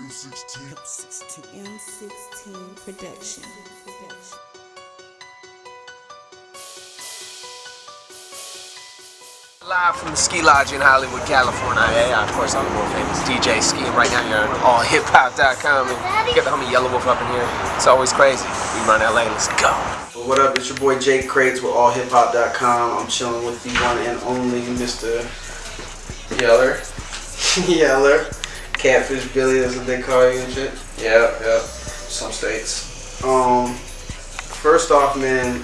M16 production. Live from the ski lodge in Hollywood, California. Of course, I'm the world famous DJ skiing. Right now, you're on AllHipHop.com, and you got the homie Yelawolf up in here. It's always crazy. We run LA. Let's go. Well, what up? It's your boy Jake Crates with AllHipHop.com. I'm chilling with the one and only Mr. Yeller. Yeller. Catfish Billy, that's what they call you and shit. Yep. Some states. First off, man,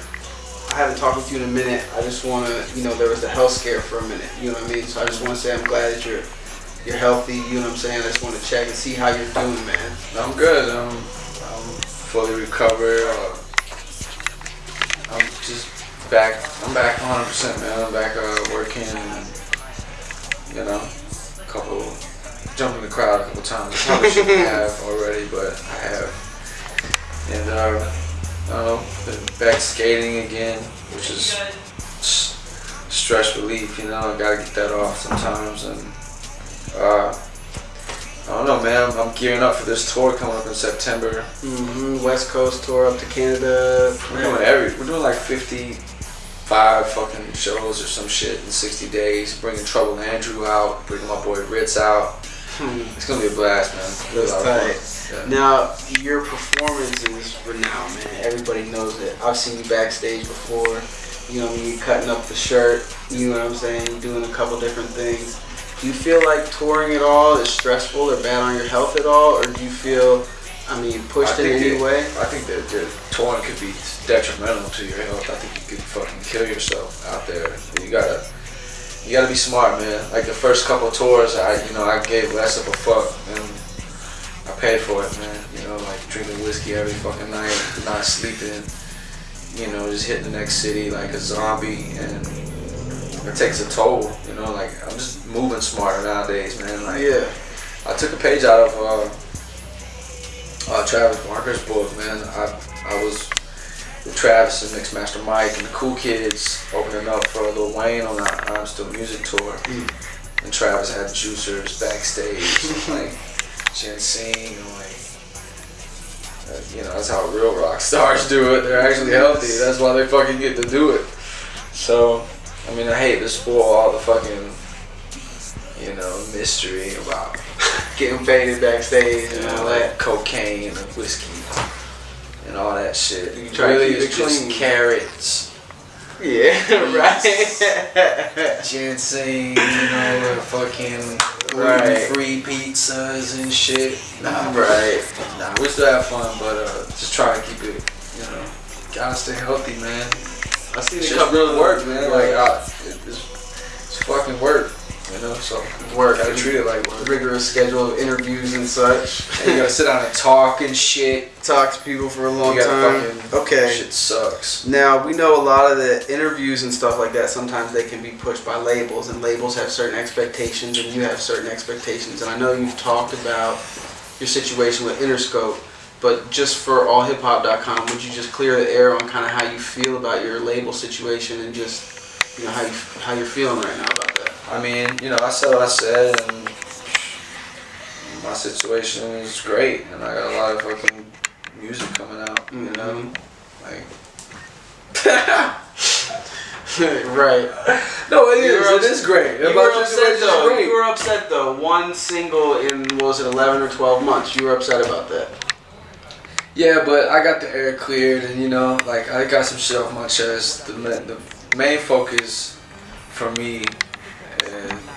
I haven't talked with you in a minute. I just want to, there was the health scare for a minute. You know what I mean? So I just want to say I'm glad that you're healthy. You know what I'm saying? I just want to check and see how you're doing, man. I'm good. I'm fully recovered. I'm just back. I'm back 100%, man. I'm back working. Jumping the crowd a couple times. I probably shouldn't have already, but I have. And been back skating again, which is stress relief. I gotta get that off sometimes. And I don't know, man. I'm gearing up for this tour coming up in September. West Coast tour up to Canada. We're doing like 55 fucking shows or some shit in 60 days. Bringing Trouble Andrew out, bringing my boy Ritz out. It's gonna be a blast, man. That's tight. Yeah. Now, your performance is renowned, man. Everybody knows it. I've seen you backstage before. You cutting up the shirt. You know what I'm saying? Doing a couple different things. Do you feel like touring at all is stressful or bad on your health at all, or do you feel, pushed in any way? I think that touring could be detrimental to your health. I think you could fucking kill yourself out there. You gotta be smart, man. Like the first couple of tours, I gave less of a fuck, and I paid for it, man. Like drinking whiskey every fucking night, not sleeping. Just hitting the next city like a zombie, and it takes a toll. Like I'm just moving smarter nowadays, man. Like I took a page out of Travis Barker's book, man. I was with Travis and Mixmaster Mike and the Cool Kids opening up for Lil Wayne on that I'm Still Music tour. And Travis had juicers backstage, like ginseng, and that's how real rock stars do it. They're actually healthy. That's why they fucking get to do it. So, I hate to spoil all the fucking, mystery about Getting faded backstage and all that. Cocaine and whiskey and all that shit. You try to keep it just clean. Carrots. Yeah, right. Ginseng, fucking gluten-free pizzas and shit. We still have fun, but just try to keep it, gotta stay healthy, man. I see It's the just couple real of work, man. It's fucking work, so work. Gotta treat it like work. Rigorous schedule of interviews and such. And you gotta sit down and talk and shit. Talk to people for a long You gotta time. fucking, shit sucks. Now, we know a lot of the interviews and stuff like that, sometimes they can be pushed by labels, and labels have certain expectations, and you have certain expectations. And I know you've talked about your situation with Interscope, but just for AllHipHop.com, would you just clear the air on kind of how you feel about your label situation and just, how you're feeling right now about that? I said what I said, and my situation is great, and I got a lot of fucking music coming out, like. Right. No, it is great. You were upset though. One single in, what was it, 11 or 12 months. You were upset about that. Yeah, but I got the air cleared, and I got some shit off my chest. The main focus for me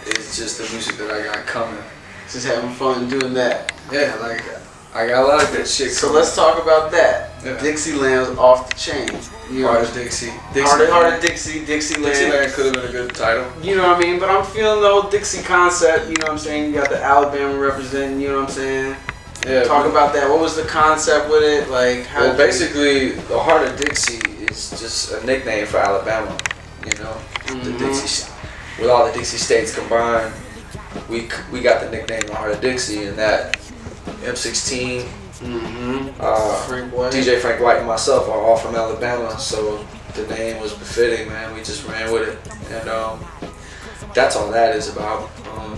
is just the music that I got coming. Just having fun doing that. Yeah, I got a lot of good shit coming. So let's talk about that. Yeah. Dixieland's off the chain. Heart of Dixie. Heart of Dixie, Dixieland. Dixieland could have been a good title. You know what I mean? But I'm feeling the whole Dixie concept, you know what I'm saying? You got the Alabama representing, you know what I'm saying? Yeah. Talk about that. What was the concept with it? Like, how basically, the Heart of Dixie is just a nickname for Alabama. The Dixie, with all the Dixie states combined, we got the nickname the Heart of Dixie, and that M16, DJ Frank White and myself are all from Alabama, so the name was befitting, man. We just ran with it, and that's all that is about.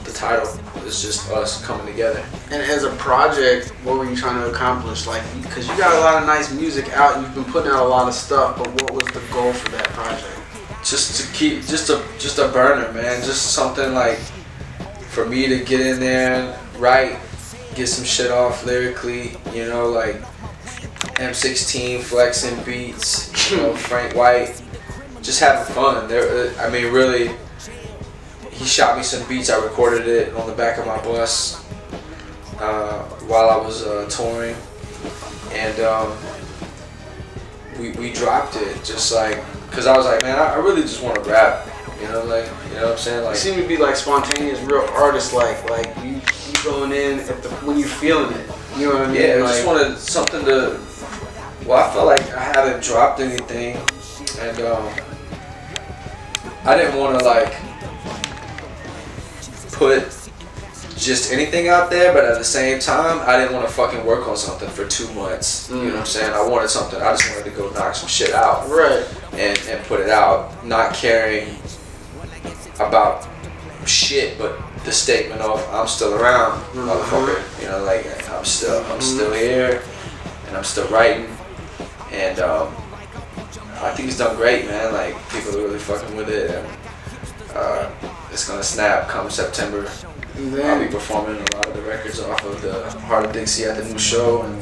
the title. It's just us coming together. And as a project, what were you trying to accomplish? Like, because you got a lot of nice music out, you've been putting out a lot of stuff, but what was the goal for that project? Just to keep, just a burner, man. Just something like for me to get in there and write, get some shit off lyrically, you know, like M16 flexing beats, you know, Frank White, just having fun. I mean, really, he shot me some beats. I recorded it on the back of my bus while I was touring, and we dropped it just like, cause I was like, man, I really just want to rap, you know, like, you know what I'm saying? Like, You seem to be like spontaneous, real artist like you going in when you're feeling it. You know what I mean? yeah, I like, just wanted something to. Well, I felt like I haven't dropped anything, and I didn't want to like put just anything out there, but at the same time, I didn't want to fucking work on something for 2 months. You know what I'm saying? I wanted something. I just wanted to go knock some shit out, right? And put it out, not caring about shit, but the statement of I'm still around, motherfucker. You know, like I'm still here, and I'm still writing, and I think he's done great, man. Like people are really fucking with it, and it's gonna snap come September. I'll be performing a lot of the records off of the Heart of Dixie at the new show, and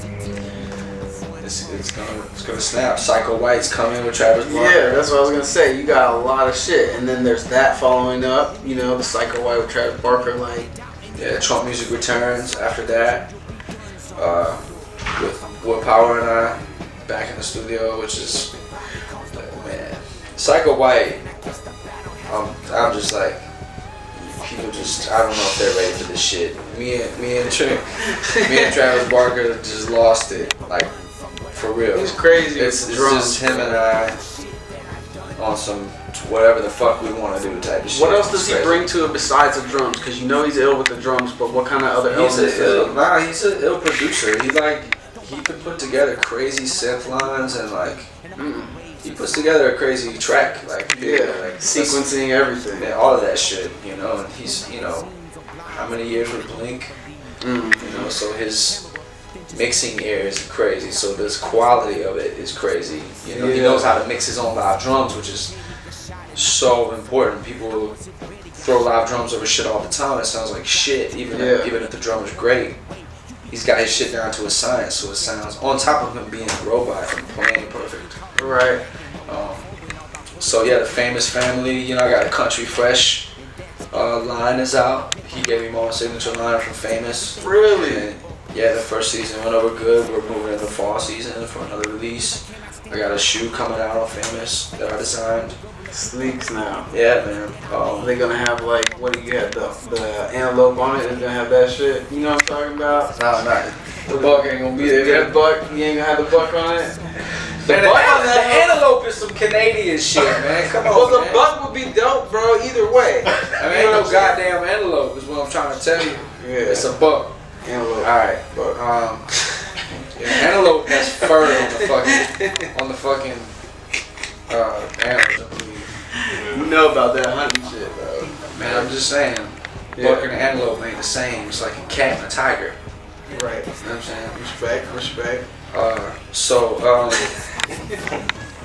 it's gonna snap. Psycho White's coming with Travis Barker. Yeah, that's what I was gonna say. You got a lot of shit, and then there's that following up. You know, the Psycho White with Travis Barker, like. Yeah, Trump Music returns after that. With Willpower and I back in the studio, which is man, Psycho White. I'm just like. People just, I don't know if they're ready for this shit. Me and Travis Barker just lost it, like, for real. It's crazy. It's just him and I on some whatever the fuck we want to do type of shit. What else does he bring to it besides the drums? Because you know he's ill with the drums, but what kind of other elements? He's an ill producer. He could put together crazy synth lines and like. He puts together a crazy track, like like sequencing everything, all of that shit, you know. And he's, you know, how many years with Blink, you know. So his mixing ear is crazy. So this quality of it is crazy. You know, he knows how to mix his own live drums, which is so important. People throw live drums over shit all the time. It sounds like shit, even if the drummer's great. He's got his shit down to a science, so it sounds, on top of him being a robot and playing perfect. Right. So yeah, the Famous Family, you know, I got a Country Fresh line is out. He gave me my signature line from Famous. Really? And yeah, the first season went over good. We're moving into the fall season for another release. I got a shoe coming out on Famous that I designed. Sleeks now. Yeah, man. Are they gonna have like, what do you have, the antelope on it? They're gonna have that shit? You know what I'm talking about? Nah. The buck ain't gonna be there. The buck? You ain't gonna have the buck on it? The antelope is some Canadian shit, man. Come on, well, the man. buck would be dope, bro, either way. I mean, ain't no goddamn antelope is what I'm trying to tell you. Yeah. It's a buck. Antelope. Alright, Buck. antelope has fur on the fucking antlers, I believe. You know about that hunting shit, bro. Man, I'm just saying, buck and an antelope ain't the same. It's like a cat and a tiger. Right. You know what I'm saying? Respect.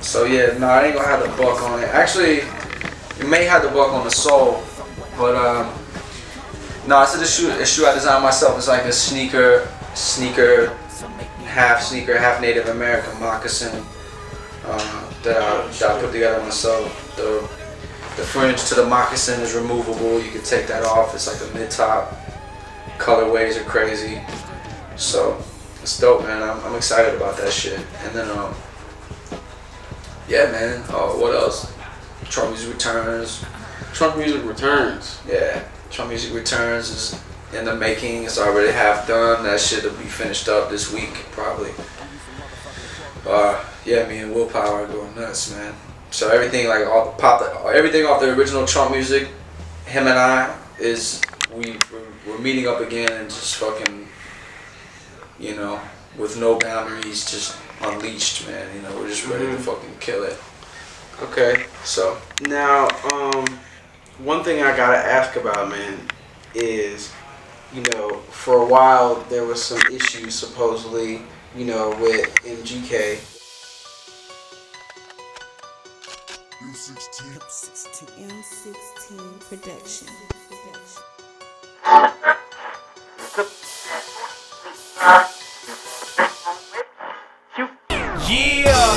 So yeah, no, I ain't gonna have the buck on it. Actually, it may have the buck on the sole, but no, it's a shoe I designed myself. It's like a sneaker, half Native American moccasin that I put together myself. The fringe to the moccasin is removable. You can take that off. It's like a mid-top. Colorways are crazy. So it's dope, man. I'm excited about that shit. And then yeah, man. What else? Trump Music returns. Yeah, Trump Music returns is in the making. It's already half done. That shit will be finished up this week probably. Yeah, me and Willpower are going nuts, man. So everything like everything off the original Trump Music, him and I we're meeting up again and just fucking, you know, with no boundaries, just unleashed, man. You know, we're just ready to fucking kill it. Okay. So now, one thing I gotta ask about, man, is, for a while there was some issues supposedly, with MGK. M16 production. Yeah,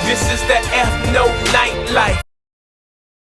this is the F-Note nightlife.